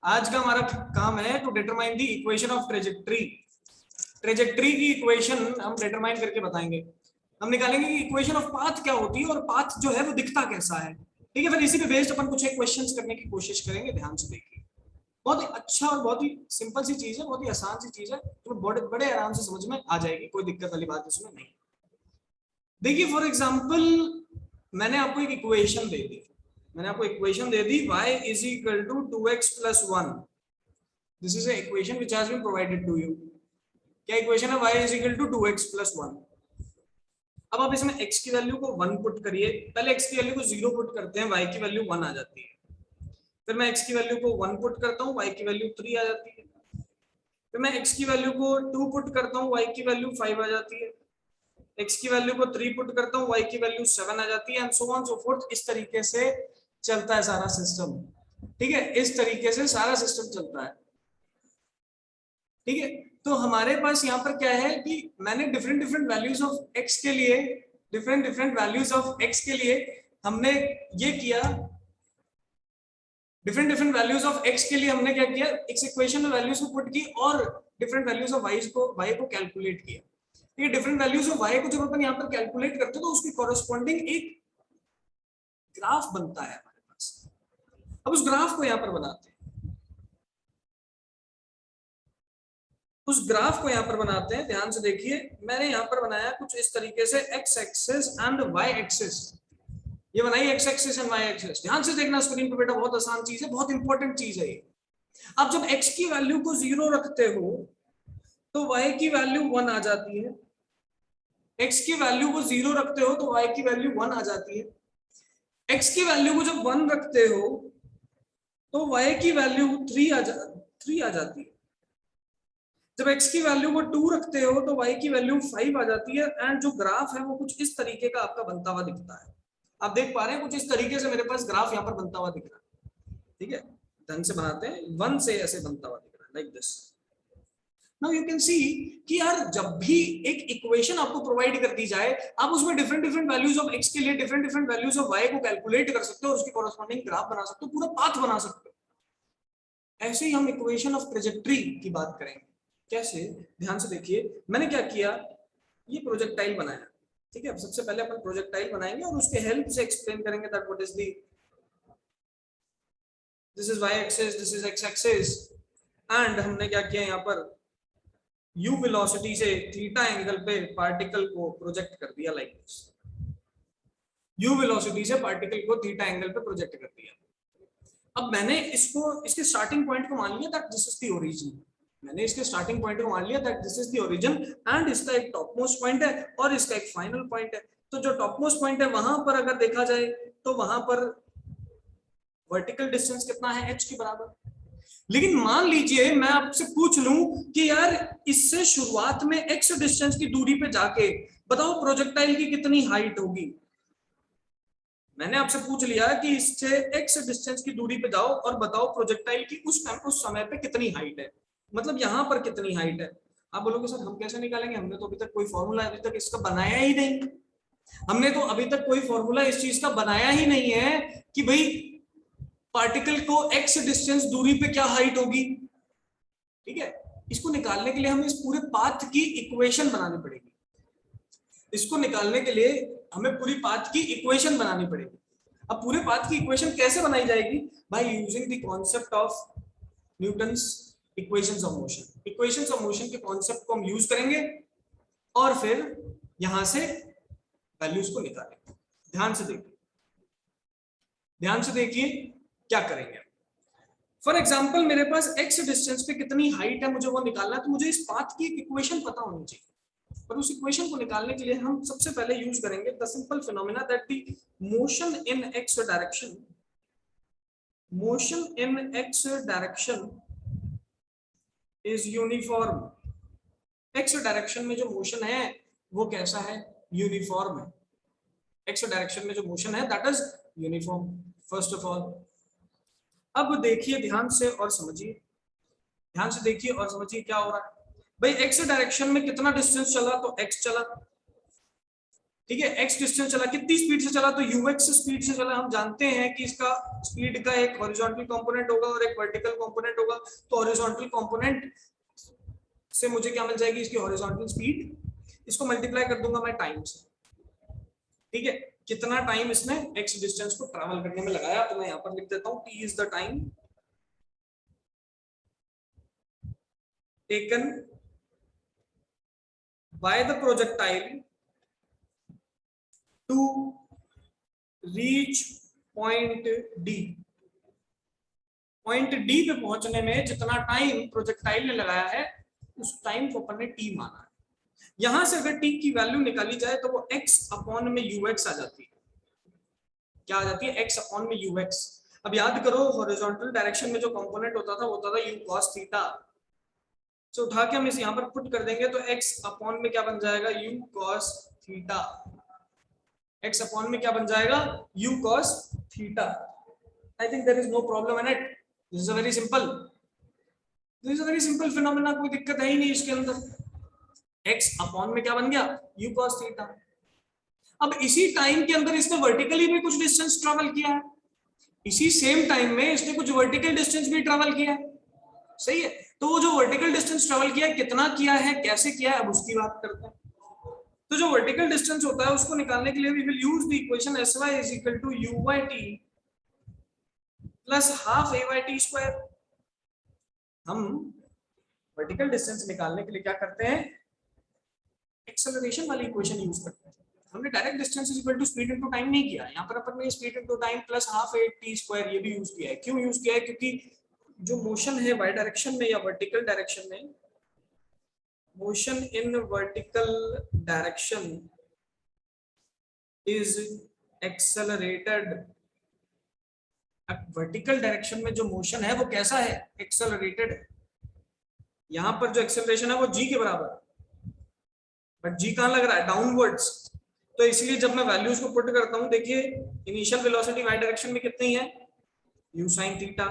आज का हमारा काम है to determine the equation of trajectory. Trajectory की इक्वेशन हम डिटरमाइन करके बताएंगे। हम निकालेंगे कि इक्वेशन ऑफ पाथ क्या होती है और पाथ जो है वो दिखता कैसा है। ठीक है, फिर इसी पे बेस्ड अपन कुछ एक क्वेश्चंस करने की कोशिश करेंगे। ध्यान से देखिए, बहुत ही अच्छा और बहुत ही सिंपल सी चीज है, बहुत ही आसान सी चीज है, तो बड़े बड़े आराम से समझ में आ जाएगी, कोई दिक्कत वाली बात इसमें नहीं। देखिए फॉर एग्जांपल मैंने आपको एक equation they the, y is equal to 2x plus 1. This is an equation which has been provided to you. क्या इक्वेशन है? y is equal to 2x plus 1. अब आप इसमें x की वैल्यू को 1 पुट करिए। पहले x की वैल्यू को 0 पुट करते हैं, y की वैल्यू 1 आ जाती है। फिर मैं x की वैल्यू को 1 पुट करता हूँ, y की वैल्यू 3 आ जाती है। फिर मैं x की वैल्यू को 2 पुट करता हूँ, y की वैल्यू 5 आ जाती है। x की वैल्यू को 3 पुट करता हूँ, y की वैल्यू 7 आ जाती है, and so on so fourth. इस तरीके से चलता है सारा सिस्टम। ठीक है, इस तरीके से सारा सिस्टम चलता है। ठीक है, तो हमारे पास यहाँ पर क्या है कि मैंने different different values of x के लिए, हमने ये किया। Different different values of x के लिए हमने क्या किया, इस इक्वेशन में वैल्यूज को पुट की और डिफरेंट वैल्यूज ऑफ y को कैलकुलेट किया। ठीक है, डिफरेंट वैल्यूज ऑफ y को जब अपन यहाँ पर कैलकुलेट करते हैं तो उसकी कॉरेस्पॉन्डिंग एक ग्राफ बनता है हमारे पास। अब उस ग्राफ को यहाँ पर बनाते हैं, ध्यान से देखिए। मैंने यहाँ पर बनाया कुछ इस तरीके से x axis and y axis. ये बनाई x axis and y axis. ध्यान से देखना स्क्रीन पर बेटा, बहुत आसान चीज है, बहुत इंपॉर्टेंट चीज है ये। आप जब x की वैल्यू को 0 रखते हो तो y की वैल्यू 1 आ जाती है। x की वैल्यू को 0 रखते हो तो y की वैल्यू 1 आ जाती है। x की वैल्यू को जब 1 रखते हो तो y की वैल्यू 3 आ जाती है। जब x की वैल्यू को 2 रखते हो तो y की वैल्यू 5 आ जाती है। एंड जो ग्राफ है वो कुछ इस तरीके का आपका बनता हुआ दिखता है। आप देख पा रहे हैं, कुछ इस तरीके से मेरे पास ग्राफ यहाँ पर बनता हुआ दिख रहा है। ठीक है, ढंग से बनाते हैं, 1 से ऐसे बनता हुआ दिख रहा है, like this. Now you can see कि यार जब भी एक इक्वेशन आपको प्रोवाइड कर दी जाए, आप उसमें different different values of x के लिए different different values of y को कैलकुलेट कर सकते हो और उसकी कॉरेस्पॉन्डिंग ग्राफ बना सकते हो, पूरा पाथ बना सकते हो। ऐसे ही हम इक्वेशन ऑफ ट्रेजेक्ट्री की बात करेंगे। कैसे? ध्यान से देखिए, मैंने क्या किया, ये प्रोजेक्टाइल बनाया। ठीक है, अब सबसे पहले अपन प्रोजेक्टाइल बनाएंगे और उसके हेल्प से एक्सप्लेन करेंगे that what is the, this is y axis, this is x axis, and हमने क्या किया यहाँ पर u वेलोसिटी से थीटा एंगल पे पार्टिकल को प्रोजेक्ट कर दिया, लाइक दिस। u वेलोसिटी से पार्टिकल को थीटा एंगल पे प्रोजेक्ट कर दिया। अब मैंने इसके स्टार्टिंग पॉइंट को मान लिया that this is the origin. And इसका एक टॉप मोस्ट पॉइंट है और इसका एक फाइनल पॉइंट है। तो जो टॉप मोस्ट पॉइंट है वहां पर अगर देखा जाए तो वहां पर वर्टिकल डिस्टेंस कितना है, h के बराबर। लेकिन मान लीजिए मैं आपसे पूछ लूं कि यार इससे शुरुआत में x डिस्टेंस की दूरी पे जाके बताओ प्रोजेक्टाइल की कितनी हाइट होगी। मैंने आपसे पूछ लिया कि इससे x डिस्टेंस की दूरी पे जाओ और बताओ प्रोजेक्टाइल की उस समय पे कितनी हाइट है, मतलब यहां पर कितनी हाइट है। आप बोलोगे सर हम कैसे निकालेंगे, हमने तो अभी तक कोई फॉर्मूला अभी तक इसका बनाया ही नहीं। हमने तो अभी तक कोई फॉर्मूला इस चीज का बनाया ही नहीं है कि भाई पार्टिकल को x डिस्टेंस दूरी पे क्या हाइट होगी। ठीक है, इसको निकालने के लिए हमें इस पूरे पाथ की इक्वेशन बनानी पड़ेगी। इसको निकालने के लिए हमें पूरी पाथ की इक्वेशन बनानी पड़ेगी। अब पूरे पाथ की इक्वेशन कैसे बनाई जाएगी? By using the concept of Newton's equations of motion. Equations of motion के कॉन्सेप्ट को हम यूज करेंगे और फिर यहां से वैल्यूज को निकालेंगे। ध्यान से देखिए क्या करेंगे। फॉर एग्जाम्पल मेरे पास x डिस्टेंस पे कितनी हाइट है मुझे वो निकालना है, तो मुझे इस पाथ की एक इक्वेशन पता होनी चाहिए। पर उस इक्वेशन को निकालने के लिए हम सबसे पहले यूज करेंगे the simple phenomena that the motion in x direction is uniform. x direction में जो मोशन है वो कैसा है, यूनिफॉर्म है। x डायरेक्शन में जो मोशन है that is uniform. First of all अब देखिए ध्यान से और समझिए, क्या हो रहा है। भाई x डायरेक्शन में कितना डिस्टेंस चला, तो x चला। ठीक है, x डिस्टेंस चला, कितनी स्पीड से चला, तो ux स्पीड से चला। हम जानते हैं कि इसका स्पीड का एक हॉरिजॉन्टल कंपोनेंट होगा और एक वर्टिकल कंपोनेंट होगा, तो हॉरिजॉन्टल कंपोनेंट से मुझे क्या मिल जाएगी, इसकी हॉरिजॉन्टल स्पीड। इसको मल्टीप्लाई कर दूंगा मैं टाइम से, ठीक है, कितना टाइम इसने x डिस्टेंस को ट्रैवल करने में लगाया, तो मैं यहां पर लिख देता हूं t is the time taken by the projectile to reach point D. Point D पे पहुंचने में जितना टाइम प्रोजेक्टाइल ने लगाया है उस टाइम को अपन ने टी माना है। यहां से अगर टी की वैल्यू निकाली जाए तो वो x अपॉन में ux आ जाती है। क्या आ जाती है, x अपॉन में ux। अब याद करो हॉरिजॉन्टल डायरेक्शन में जो कंपोनेंट होता था वो होता था u cos थीटा। तो उठा के हम इसे यहां पर पुट कर देंगे तो x अपॉन में क्या बन जाएगा, u cos theta. x upon में क्या बन जाएगा, u cos theta. I think there is no problem in it, this is a very simple, this is a very simple phenomena, कोई दिक्कत है ही नहीं इसके अंदर। x अपॉन में क्या बन गया, u cos थीटा। अब इसी टाइम के अंदर इसने वर्टिकली भी कुछ डिस्टेंस ट्रैवल किया है, इसी सेम टाइम में इसने कुछ वर्टिकल डिस्टेंस भी ट्रैवल किया है, सही है। तो वो जो वर्टिकल डिस्टेंस ट्रैवल किया है, कितना किया है, कैसे किया है, अब उसकी बात करते हैं। तो जो वर्टिकल डिस्टेंस होता है उसको निकालने के लिए we will use the equation sy is equal to u by t plus half a by t square। हम वर्टिकल डिस्टेंस निकालने के लिए क्या करते हैं, एक्सेलरेशन वाली इक्वेशन यूज करते हैं। हमने direct distance is equal to speed into time नहीं किया, यहाँ पर अपन ने speed into time plus half A T square ये भी यूज किया है। क्यों यूज किया है, क्योंकि जो मोशन है वाई डायरेक्शन में या वर्टिकल डायरेक्शन में, motion in vertical direction is accelerated. Vertical direction में जो मोशन है वो कैसा है, एक्सेलरेटेड है। यहां पर जो एक्सेलरेशन है वो g के बराबर है, बट g कहां लग रहा है, डाउनवर्ड्स। तो इसलिए जब मैं वैल्यूज को पुट करता हूं, देखिए इनिशियल वेलोसिटी वाई डायरेक्शन में कितनी है, u sin थीटा।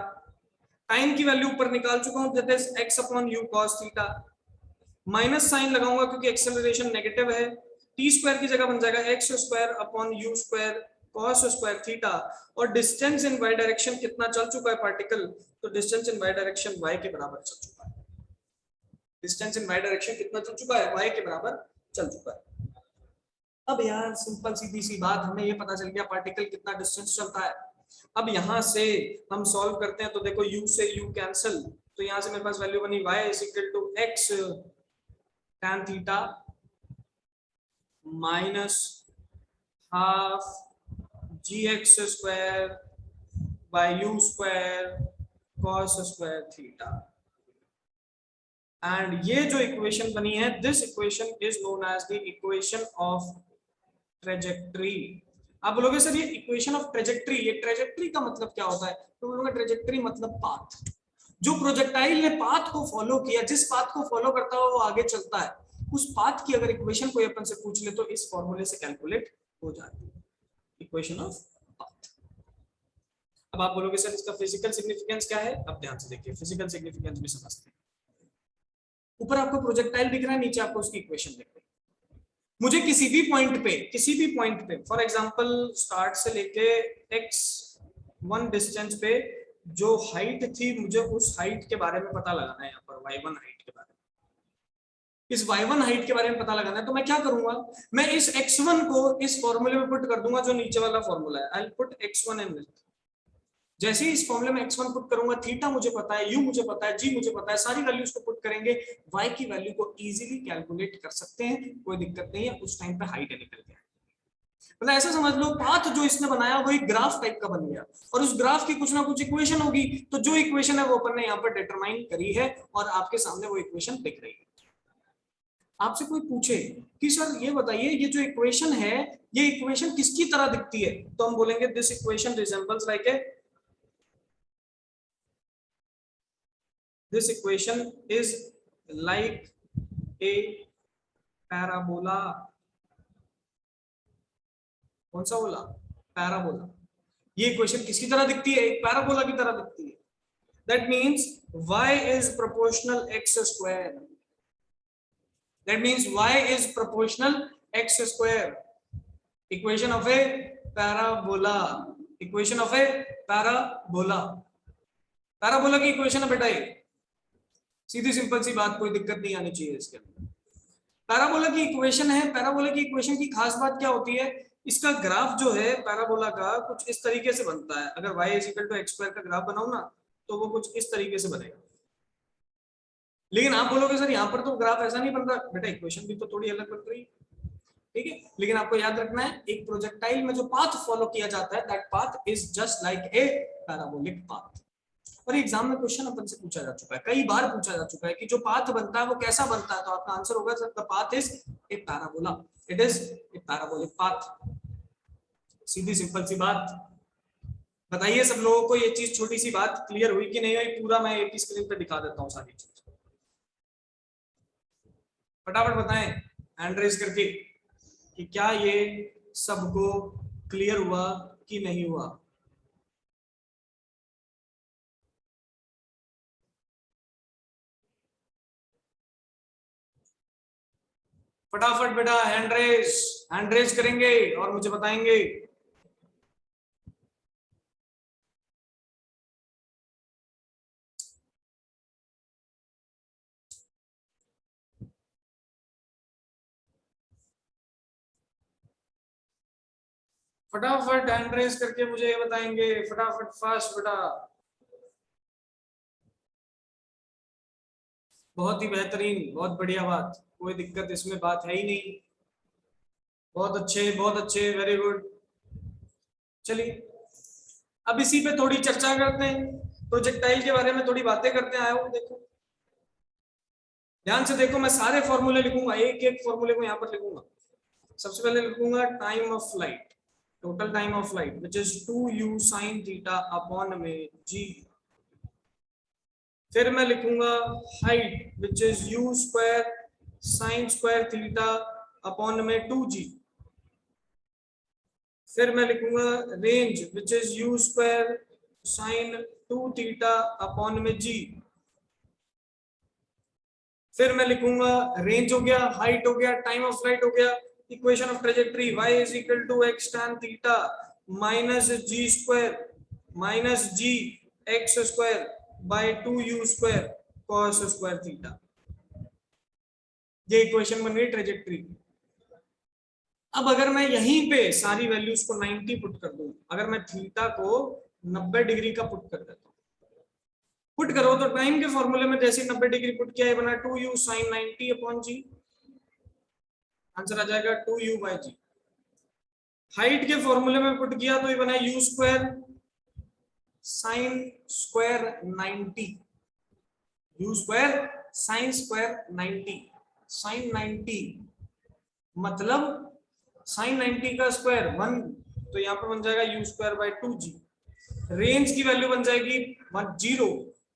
टाइम की वैल्यू ऊपर निकाल चुका हूं, that is x upon u cos theta. Minus sign लगाऊंगा क्योंकि एक्सेलरेशन नेगेटिव है, टी स्क्वायर की जगह बन जाएगा x square upon u square cos square theta. और डिस्टेंस इन y डायरेक्शन कितना चल चुका है पार्टिकल, तो distance in y direction y के बराबर चल चुका है। डिस्टेंस इन y डायरेक्शन कितना चल चुका है, y के बराबर चल चुका है। अब यार सिंपल सीधी सी बात, हमें ये पता चल गया पार्टिकल कितना डिस्टेंस चलता है। अब यहां से हम सॉल्व करते हैं तो देखो u से u कैंसिल, तो यहां से मेरे पास वैल्यू बनी y is equal to x tan theta minus half gx square by u square cos square theta. And ये जो इक्वेशन बनी है, this equation is known as the equation of trajectory. आप बोलोगे सर ये इक्वेशन ऑफ ट्रेजेक्टरी, ये trajectory का मतलब क्या होता है, तो बोलोगे ट्रेजेक्टरी मतलब पाथ। जो प्रोजेक्टाइल ने पाथ को फॉलो किया, जिस पाथ को फॉलो करता है वो आगे चलता है, उस पाथ की अगर इक्वेशन कोई अपन से पूछ ले तो इस फॉर्मूले से कैलकुलेट हो जाती है, इक्वेशन ऑफ पाथ। अब आप बोलोगे सर इसका फिजिकल सिग्निफिकेंस क्या है, अब ध्यान से देखिए, फिजिकल सिग्निफिकेंस भी समझते हैं। ऊपर आपको प्रोजेक्टाइल दिख रहा है, नीचे आपको उसकी इक्वेशन दिख रही है। मुझे किसी भी पॉइंट पे फॉर एग्जांपल स्टार्ट से लेके x1 डिस्टेंस पे जो हाइट थी, मुझे उस हाइट के बारे में पता लगाना है। यहाँ पर y1 हाइट के बारे में, इस y1 हाइट के बारे में पता लगाना है, तो मैं क्या करूंगा, मैं इस x1 को इस फॉर्मूले में पुट कर दूंगा जो नीचे वाला फॉर्मूला है। I will put x1 in it. जैसे ही इस फॉर्मूले में x1 पुट करूंगा, थीटा मुझे पता है, u मुझे पता है, g मुझे पता है, सारी वैल्यूज को पुट करेंगे, y की वैल्यू को इजीली कैलकुलेट कर सकते हैं, कोई दिक्कत नहीं है। उस टाइम पे हाइट निकल गया, मतलब ऐसा समझ लो पाथ जो इसने बनाया वो एक ग्राफ टाइप का बन गया, और उस ग्राफ की कुछ ना कुछ इक्वेशन होगी, तो जो इक्वेशन है वो अपन ने यहाँ पर डिटरमाइन करी है और आपके सामने वो इक्वेशन दिख रही है। आपसे कोई पूछे कि सर ये बताइए ये जो इक्वेशन है ये इक्वेशन किसकी तरह दिखती है, तो हम बोलेंगे this equation resembles like a, this equation is like a parabola। कौन सा बोला, पैराबोला। ये इक्वेशन किसकी तरह दिखती है, एक पैराबोला की तरह दिखती है। that means y is proportional x square, that means y is proportional x square। Equation of A parabola, equation of A parabola, parabola की इक्वेशन है बेटा ये, सीधी सिंपल सी बात, कोई दिक्कत नहीं आनी चाहिए इसके अंदर। पैराबोला की इक्वेशन है, पैराबोला की इक्वेशन की खास बात क्या होती है, इसका ग्राफ जो है पैराबोला का कुछ इस तरीके से बनता है। अगर y equal to X square का ग्राफ बनाऊं ना तो वो कुछ इस तरीके से बनेगा। लेकिन आप बोलोगे सर यहाँ पर तो ग्राफ ऐसा नहीं बन रहा, बेटा इक्वेशन भी तो थोड़ी अलग बन रही है, ठीक है। लेकिन आपको याद रखना है एक प्रोजेक्टाइल में जो पाथ फॉलो किया जाता है that path is just like a parabolic path. और एग्जाम में क्वेश्चन अपन से पूछा जा चुका है, कई बार पूछा जा चुका है कि जो पाथ बनता है वो कैसा बनता है, तो आपका आंसर होगा sir the path is a parabola, it is a parabolic path. सीधी सिंपल सी बात। बताइए सब लोगों को ये चीज, छोटी सी बात क्लियर हुई कि नहीं हुई? पूरा मैं एक ही स्क्रीन पे दिखा देता हूँ सारी चीज, फटाफट बताएं हैंड रेज करके कि क्या ये सबको क्लियर हुआ कि नहीं हुआ। फटाफट बेटा हैंड रेज करेंगे और मुझे बताएंगे। फटाफट हैंड रेज करके मुझे ये बताएंगे, फटाफट फास्ट बेटा। बहुत ही बेहतरीन, बहुत बढ़िया बात, कोई दिक्कत इसमें बात है ही नहीं। बहुत अच्छे, बहुत अच्छे, वेरी गुड। चलिए अब इसी पे थोड़ी चर्चा करते हैं, प्रोजेक्टाइल के बारे में थोड़ी बातें करते आया हूं। देखो ध्यान से देखो, मैं सारे फॉर्मूले लिखूंगा, एक एक फॉर्मूले को यहाँ पर लिखूंगा। सबसे पहले लिखूंगा time of flight, total time of flight which is 2u sin theta upon में g। फिर मैं लिखूंगा height which is u square sin square theta upon में 2g। फिर मैं लिखूंगा range which is u square sin 2 theta upon में g। फिर मैं लिखूंगा रेंज हो गया, हाइट हो गया, टाइम ऑफ फ्लाइट हो गया, equation of trajectory y is equal to x tan theta minus g square minus g x square by 2u square cos square theta. ये इक्वेशन बन गई ट्रेजेक्टरी। अब अगर मैं यहीं पे सारी वैल्यूज को 90 पुट कर दूं, अगर मैं थीटा को 90 डिग्री का पुट कर देता हूं, पुट करो तो टाइम के फॉर्मूले में जैसे 90 डिग्री पुट किया है बना 2u sin 90 upon g, answer आ जाएगा 2u बाय g। हाइट के फॉर्मूले में पुट किया तो ये बना u square sin square 90, u square sin square 90, sin 90 मतलब sin 90 का स्क्वायर 1, तो यहाँ पर बन जाएगा u square bye 2g। Range की वैल्यू बन जाएगी 0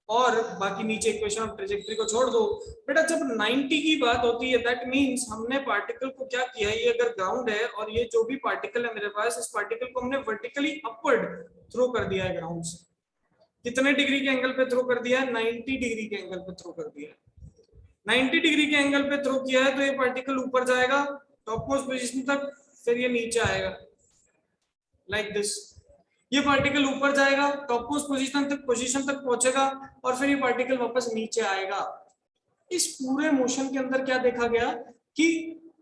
और बाकी नीचे इक्वेशन ऑफ ट्रेजेक्टरी को छोड़ दो। बेटा जब 90 की बात होती है दैट मींस हमने पार्टिकल को क्या किया है, ये अगर ग्राउंड है और ये जो भी पार्टिकल है मेरे पास, इस पार्टिकल को हमने वर्टिकली अपवर्ड थ्रो कर दिया है ग्राउंड से। कितने डिग्री के एंगल पे थ्रो कर दिया है? 90 डिग्री के एंगल पे थ्रो कर दिया है। 90 डिग्री के एंगल पे थ्रो किया है तो ये पार्टिकल ऊपर जाएगा टॉप मोस्ट पोजीशन तक, फिर ये नीचे आएगा लाइक दिस। ये पार्टिकल ऊपर जाएगा टॉप मोस्ट पोजीशन तक पहुंचेगा और फिर ये पार्टिकल वापस नीचे आएगा। इस पूरे मोशन के अंदर क्या देखा गया कि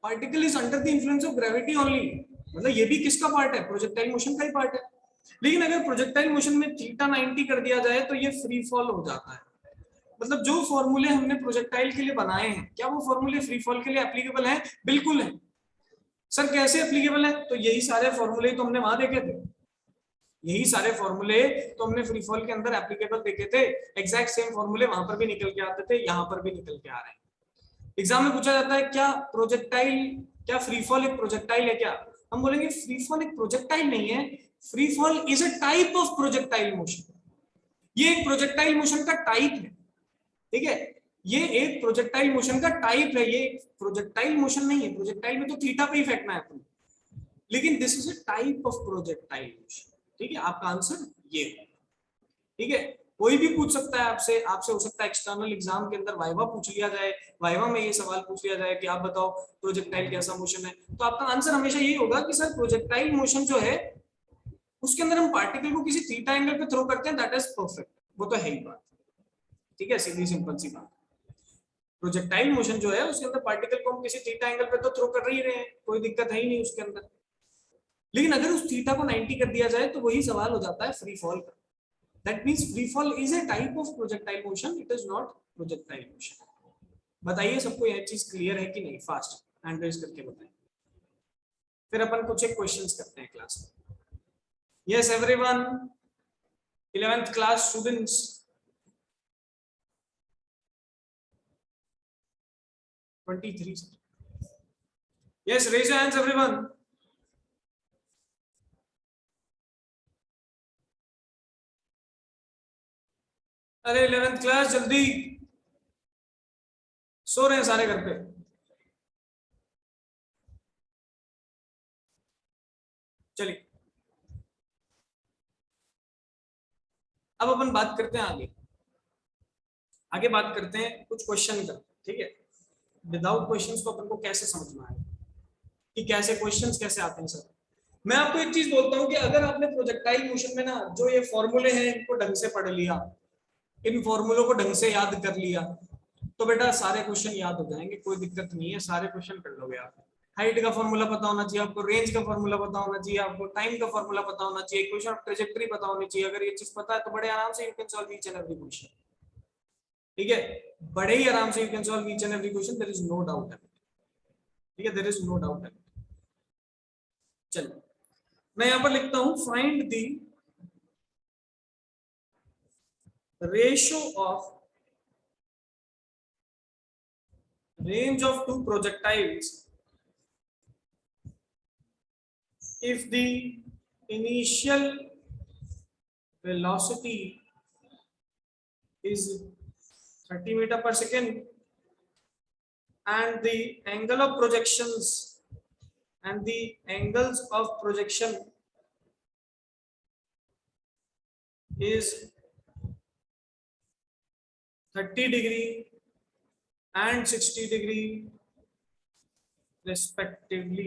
particle is under the influence of gravity only, मतलब ये भी किसका पार्ट है? प्रोजेक्टाइल मोशन का ही पार्ट है। लेकिन अगर प्रोजेक्टाइल मोशन में थीटा 90 कर दिया जाए तो ये फ्री फॉल हो जाता है। मतलब जो फॉर्मूले हमने प्रोजेक्टाइल के लिए बनाए हैं, क्या वो फॉर्मूले फ्री फॉल के लिए एप्लीकेबल है? बिल्कुल है। सर कैसे एप्लीकेबल है? तो यही सारे फॉर्मूले तो हमने वहां देखे थे, यही सारे फॉर्मूले तो हमने फ्री फॉल के अंदर एप्लीकेबल देखे थे। एग्जैक्ट सेम फॉर्मूले वहां पर भी निकल के आते थे, यहां पर भी निकल के आ रहे हैं। एग्जाम में पूछा जाता है क्या प्रोजेक्टाइल, क्या फ्री फॉल एक प्रोजेक्टाइल है क्या? हम बोलेंगे फ्री फॉल एक प्रोजेक्टाइल नहीं है, free fall is a type of projectile motion. ये एक प्रोजेक्टाइल मोशन का टाइप है, ठीक है, ये एक प्रोजेक्टाइल मोशन का टाइप है, ये प्रोजेक्टाइल मोशन नहीं है। प्रोजेक्टाइल में तो थीटा पे ही फेंकना है अपन, लेकिन this is a type of projectile motion, ठीक है। आपका आंसर ये, ठीक है। कोई भी पूछ सकता है आपसे, आपसे हो सकता है एक्सटर्नल एग्जाम के अंदर वाइवा पूछ लिया जाए, वाइवा में ये सवाल पूछ लिया जाए कि आप बताओ प्रोजेक्टाइल कैसा मोशन है, तो आपका आंसर हमेशा यही होगा कि सर प्रोजेक्टाइल मोशन जो है उसके अंदर हम पार्टिकल को किसी थीटा एंगल पे थ्रो करते हैं, दैट इज परफेक्ट। वो तो है ही बात, ठीक है, सीधी सिंपल सी बात। प्रोजेक्टाइल मोशन जो है उसके अंदर पार्टिकल को हम किसी थीटा एंगल पे तो थ्रो कर ही रहे हैं, कोई दिक्कत है ही नहीं उसके अंदर। लेकिन अगर उस थीटा को 90 कर दिया जाए तो वही सवाल हो जाता है फ्री फॉल का। That means free fall is a type of projectile motion, it is not projectile motion. बताइए सबको यह चीज क्लियर है कि नहीं? फास्ट हैंड रेज करके बताएं, फिर अपन कुछ एक क्वेश्चंस करते हैं क्लास में। Yes everyone, 11th class students, yes, raise your hands everyone. अरे 11th क्लास जल्दी, सो रहे हैं सारे घर पे। चलिए अब अपन बात करते हैं आगे, आगे बात करते हैं कुछ क्वेश्चन का, ठीक है। विदाउट क्वेश्चंस को अपन को कैसे समझना है कि कैसे क्वेश्चंस कैसे आते हैं सर। मैं आपको एक चीज बोलता हूं कि अगर आपने प्रोजेक्टाइल मोशन में ना जो ये फॉर्मूले हैं इनको ढंग से पढ़ लिया, इन फॉर्मूलों को ढंग से याद कर लिया, तो बेटा सारे क्वेश्चन याद हो जाएंगे, कोई दिक्कत नहीं है, सारे क्वेश्चन कर लोगे आप। हाइट का फॉर्मूला पता होना चाहिए आपको, रेंज का फॉर्मूला पता होना चाहिए आपको, टाइम का फॉर्मूला पता होना चाहिए, इक्वेशन ऑफ ट्रेजेक्टरी पता होनी चाहिए। अगर ये चीज पता है तो बड़े आराम से you can solve each and every question, ठीक है, बड़े ही आराम से you can solve each and every question, there is no doubt, ठीक है, देयर इज नो डाउट। चलिए मैं यहां पर लिखता हूं, find the ratio of range of two projectiles if the initial velocity is 30 meter per second and the angle of projections and the angles of projection is 30 degree and 60 degree respectively,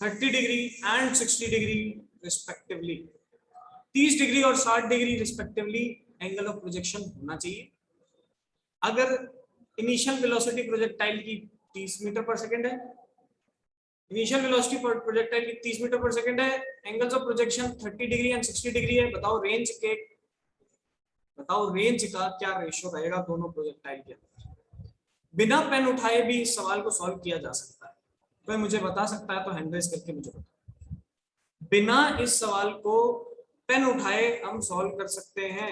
30 degree and 60 degree respectively, 30 degree और 60 degree respectively angle of projection होना चाहिए। अगर initial velocity projectile की 30 metre पर second है, initial velocity projectile की 30 metre पर second है, angles of projection 30 degree and 60 degree है, बताओ रेंज के, बताओ रेंज का क्या रेशियो रहेगा दोनों प्रोजेक्टाइल के अंदर। बिना पेन उठाए भी इस सवाल को सॉल्व किया जा सकता है, कोई मुझे बता सकता है तो हैंड रेज करके मुझे बताओ। बिना इस सवाल को पेन उठाए हम सॉल्व कर सकते हैं।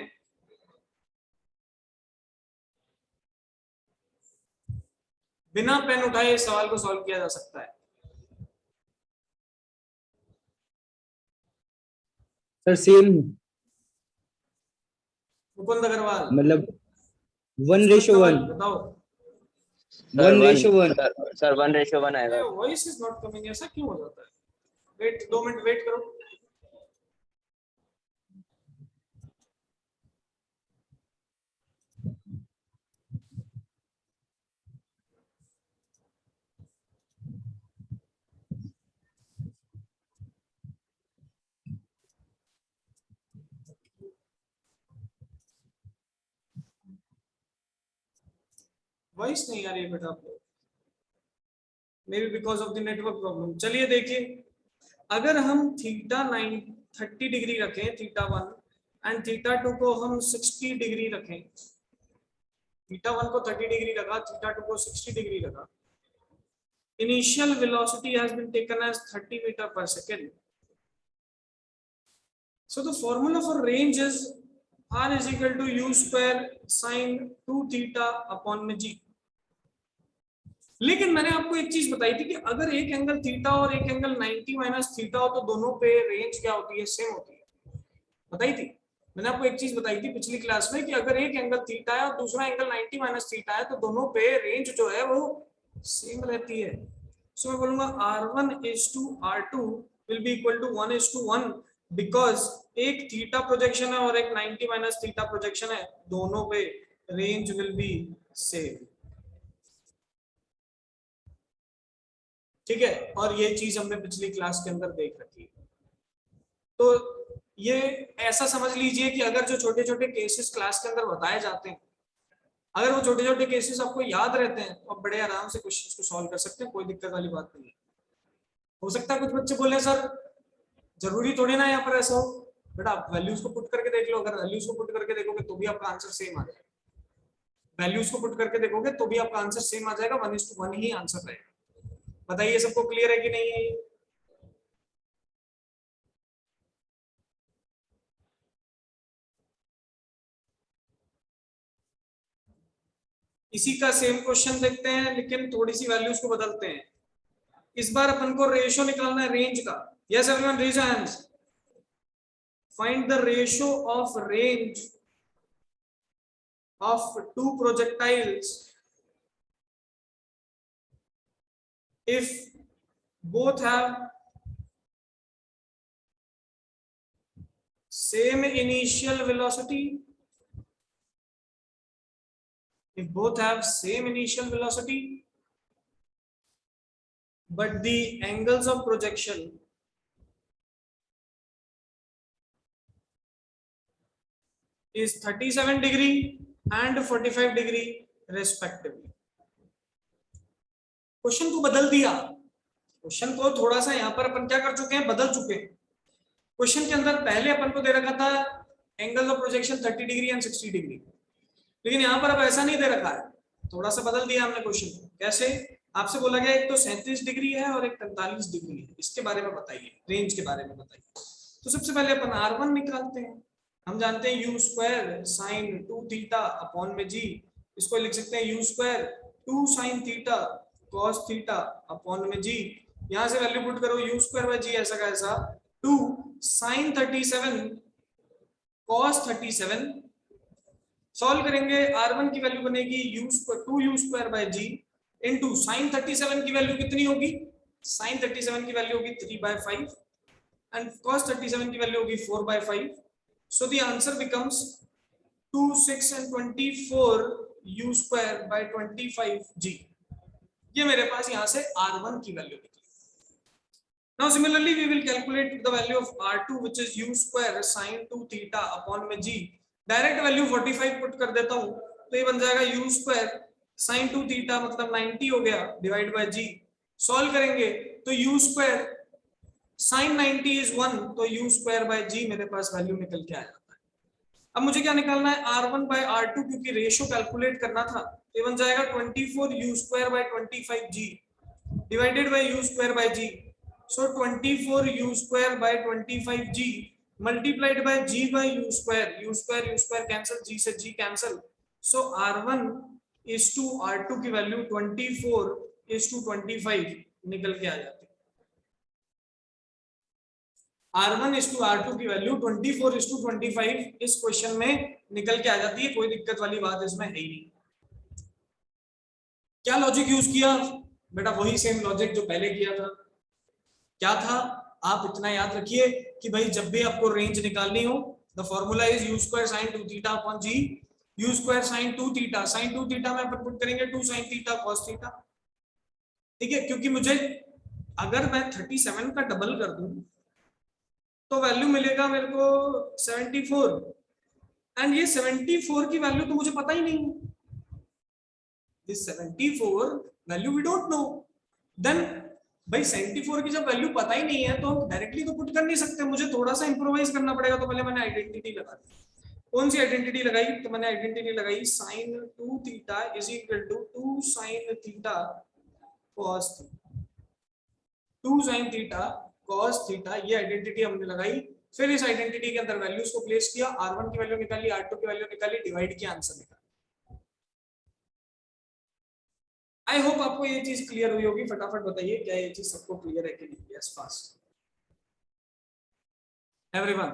बिना पेन उठाए इस सवाल को सॉल्व किया जा सकता है। सर सेम, मुकुंद अग्रवाल, मतलब 1:1, बताओ। 1:1 सर 1:1 आएगा। वॉइस इज नॉट कमिंग, ऐसा क्यों हो जाता है? वेट 2 मिनट वेट करो। वॉइस नहीं आ रही है बेटा आप लोग, may be because of the network problem. चलिए देखिए, अगर हम थीटा 30 डिग्री रखें, थीटा 1 एंड थीटा 2 को हम 60 डिग्री रखें, थीटा 1 को 30 डिग्री रखा, थीटा 2 को 60 डिग्री रखा, initial velocity has been taken as 30 metre per second. So the formula for range is r is equal to u square sin 2 theta upon g। लेकिन मैंने आपको एक चीज बताई थी कि अगर एक एंगल थीटा और एक एंगल 90 माइनस थीटा हो तो दोनों पे रेंज क्या होती है? सेम होती है। बताई थी मैंने आपको एक चीज बताई थी पिछली क्लास में कि अगर एक एंगल थीटा है और दूसरा एंगल 90 माइनस थीटा है तो दोनों पे रेंज जो है वो सेम रहती है। सो मैं बोलूंगा r1 is to r2 will be equal to 1 is to 1 because एक थीटा प्रोजेक्शन है और एक 90 माइनस थीटा प्रोजेक्शन है, दोनों पे रेंज विल बी सेम। ठीक है, और ये चीज हमने पिछली क्लास के अंदर देख रखी है। तो ये ऐसा समझ लीजिए कि अगर जो छोटे छोटे केसेस क्लास के अंदर बताए जाते हैं, अगर वो छोटे छोटे केसेस आपको याद रहते हैं तो आप बड़े आराम से क्वेश्चंस को सॉल्व कर सकते हैं, कोई दिक्कत वाली बात नहीं है। हो सकता है कुछ बच्चे बोले सर जरूरी थोड़ी ना यहाँ पर ऐसा हो, बेटा आप वैल्यूज को पुट करके देख लो, अगर वैल्यूज को पुट करके देखोगे तो भी आपका आंसर सेम आ जाएगा। वैल्यूज को पुट करके देखोगे तो भी आपका आंसर सेम आ जाएगा, 1:1 ही आंसर रहेगा। बताइए सबको क्लियर है कि नहीं है? इसी का सेम क्वेश्चन देखते हैं, लेकिन थोड़ी सी वैल्यूज को बदलते हैं। इस बार अपन को रेशियो निकालना है रेंज का। Yes everyone, raise your hands. Find the ratio of range of two projectiles if both have same initial velocity. If both have same initial velocity but the angles of projection is 37 degree and 45 degree respectively. Question को बदल दिया, question को थोड़ा सा यहां पर अपन क्या कर चुके हैं, बदल चुके हैं। क्वेश्चन के अंदर पहले अपन को दे रखा था angle of projection 30 degree and 60 degree, लेकिन यहाँ पर अब ऐसा नहीं दे रखा है, थोड़ा सा बदल दिया हमने क्वेश्चन को। कैसे? आपसे बोला गया एक तो 37 डिग्री है और एक 45 डिग्री है, इसके बारे में बताइए, रेंज के बारे में बताइए। तो सबसे पहले अपन R1 निकालते हैं। हम जानते हैं u square sine 2 theta upon में g, इसको लिख सकते हैं u square 2 sine theta cos theta upon में g। यहाँ से वैल्यू पुट करो, u स्क्वायर बाय g ऐसा का ऐसा 2 साइन 37 कॉस 37। सॉल्व करेंगे, R1 की वैल्यू बनेगी u square 2u square by g into sine 37 की वैल्यू कितनी होगी, साइन 37 की वैल्यू होगी 3/5 and cos 37 की वैल्यू होगी 4/5। so the answer becomes 2 6 and 24 u square by 25 g। ये मेरे पास यहाँ से R1 की वैल्यू निकली। now similarly we will calculate the value of R2 which is u square sin 2 theta upon में g। डायरेक्ट वैल्यू 45 पुट कर देता हूँ तो ये बन जाएगा u स्क्वायर sin 2 थीटा मतलब 90 हो गया डिवाइड बाय g। सॉल्व करेंगे तो u स्क्वायर sin 90 is 1, तो u स्क्वायर बाय g मेरे पास वैल्यू निकल के आ जाता है। अब मुझे क्या निकालना है, R1 बाय R2, क्योंकि रेशियो कैलकुलेट करना था। ये बन जाएगा 24 u square by 25 g divided by u square by g। So 24 u square by 25 g multiplied by g by u square cancel, g से g cancel. So R1 is to R2 की value 24 is to 25 निकल के आ जाती है। R1 is to R2 की value 24 is to 25 इस question में निकल के आ जाती है, कोई दिक्कत वाली बात इसमें है ही नहीं। क्या लॉजिक यूज किया बेटा, वही सेम लॉजिक जो पहले किया था। क्या था, आप इतना याद रखिए कि भाई जब भी आपको रेंज निकालनी हो, the formula is u square sin 2 theta upon g। u square sin 2 theta, sin 2 theta में अपन पुट करेंगे 2 sin थीटा cos थीटा। ठीक है, क्योंकि मुझे अगर मैं 37 का डबल कर दूं तो वैल्यू मिलेगा मेरे को 74, एंड ये 74 की वैल्यू तो मुझे पता ही नहीं है। This 74 value we don't know. Then भाई 74 की जब वैल्यू पता ही नहीं है तो हम डायरेक्टली तो पुट कर नहीं सकते, मुझे थोड़ा सा इंप्रोवाइज करना पड़ेगा। तो पहले मैंने आइडेंटिटी लगा दी। कौन सी आइडेंटिटी लगाई, तो मैंने आइडेंटिटी लगाई sin 2 theta is equal to 2 sin theta cos theta, 2 sin theta cos theta, ये आइडेंटिटी हमने लगाई। फिर इस आइडेंटिटी के अंदर वैल्यूज को प्लेस किया, R1 की वैल्यू निकाली, R2 की वैल्यू निकाली, डिवाइड किया, आंसर निकाला। आई होप आपको ये चीज क्लियर हुई होगी। फटाफट बताइए क्या ये चीज सबको क्लियर है कि नहीं। Yes fast everyone.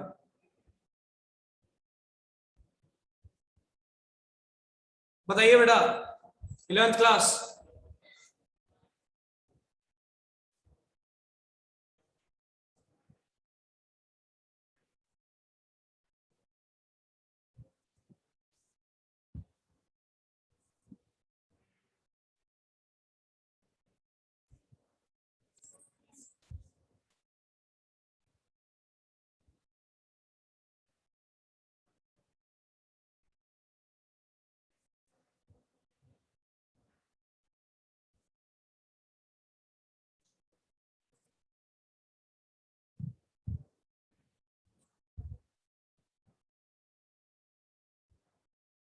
बताइए बेटा 11th क्लास।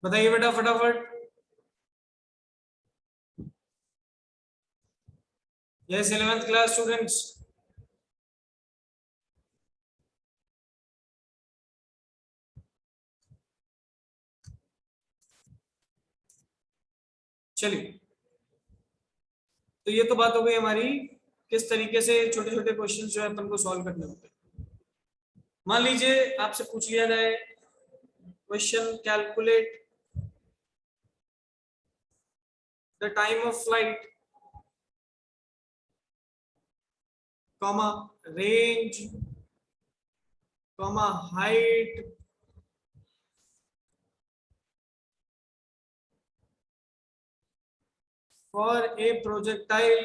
बताइए बेटा फटाफट। Yes 11th class students. चलिए, तो ये तो बात हो गई हमारी किस तरीके से छोटे छोटे क्वेश्चन जो है अपन को सॉल्व करने होते हैं। मान लीजिए आपसे पूछ लिया जाए question, calculate the time of flight, comma range, comma height for a projectile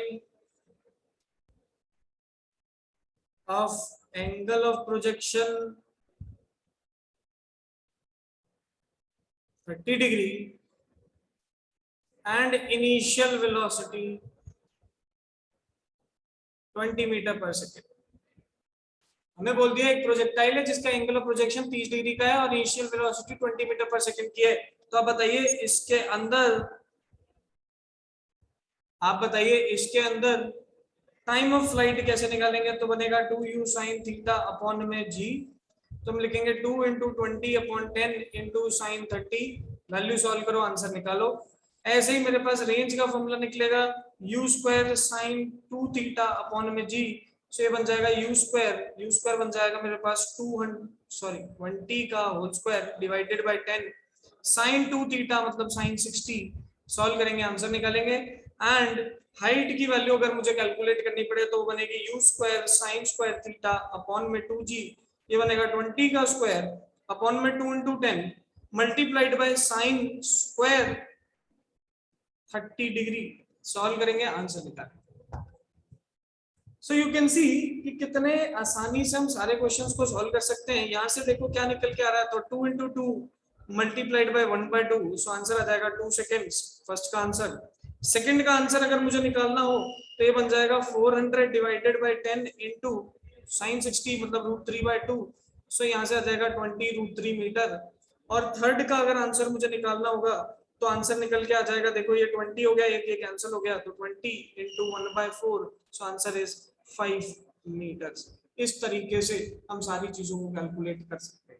of angle of projection 30 degree and initial velocity 20 metre per second. हमें बोल दिया एक प्रोजेक्टाइल है जिसका एंगल ऑफ प्रोजेक्शन 30 डिग्री का है और initial velocity 20 metre per second की है। तो आप बताइए इसके अंदर, आप बताइए इसके अंदर टाइम ऑफ फ्लाइट कैसे निकालेंगे। तो बनेगा 2u sin थीटा अपॉन में g, तो हम लिखेंगे 2 × 20 अपॉन 10 × sin 30। वैल्यू सॉल्व करो, आंसर निकालो। ऐसे ही मेरे पास रेंज का फॉर्मूला निकलेगा u² sin 2 थीटा अपॉन में g, सो ये बन जाएगा u² बन जाएगा मेरे पास 20 का whole square divided by 10 sin 2 theta मतलब sin 60। सॉल्व करेंगे, आंसर निकालेंगे। एंड हाइट की वैल्यू अगर मुझे कैलकुलेट करनी पड़े तो वो बनेगी u² sin² थीटा अपॉन में 2g, ये बनेगा 20 का स्क्वायर अपॉन में 2 × 10 multiplied by sin square 30 degree. Solve करेंगे, आंसर निकालेंगे। सो यू कैन सी कि कितने आसानी से हम सारे क्वेश्चंस को सॉल्व कर सकते हैं। यहाँ से देखो क्या निकल के आ रहा है, तो 2 × 2 मल्टीप्लाइड बाय 1/2, सो आंसर आ जाएगा 2 सेकेंड्स, फर्स्ट का आंसर। सेकंड का आंसर अगर मुझे निकालना हो तो ये बन जाएगा 400 डिवाइडेड बाय 10 इंटू sin 60 मतलब √3/2, सो यहाँ से आ जाएगा 20 √3 मीटर। और थर्ड का अगर आंसर मुझे निकालना होगा तो आंसर निकल के आ जाएगा, देखो ये 20 हो गया, ये कैंसिल हो गया, तो 20 × 1/4, सो आंसर इज 5 मीटर्स। इस तरीके से हम सारी चीजों को कैलकुलेट कर सकते हैं।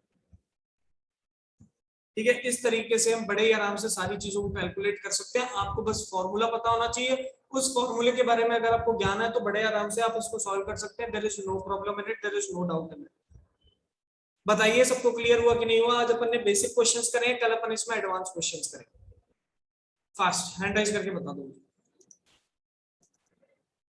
ठीक है, इस तरीके से हम बड़े ही आराम से सारी चीजों को कैलकुलेट कर सकते हैं। आपको बस फॉर्मूला पता होना चाहिए, उस फॉर्मूले के बारे में अगर आपको ज्ञान है तो बड़े आराम से आप इसको सॉल्व कर सकते हैं। There is no problem in it, there is no doubt in it. बताइए सबको क्लियर हुआ कि नहीं हुआ। आज अपन ने बेसिक क्वेश्चंस करे, कल अपन इसमें एडवांस क्वेश्चंस करेंगे। फास्ट हैंड राइज करके बता दो।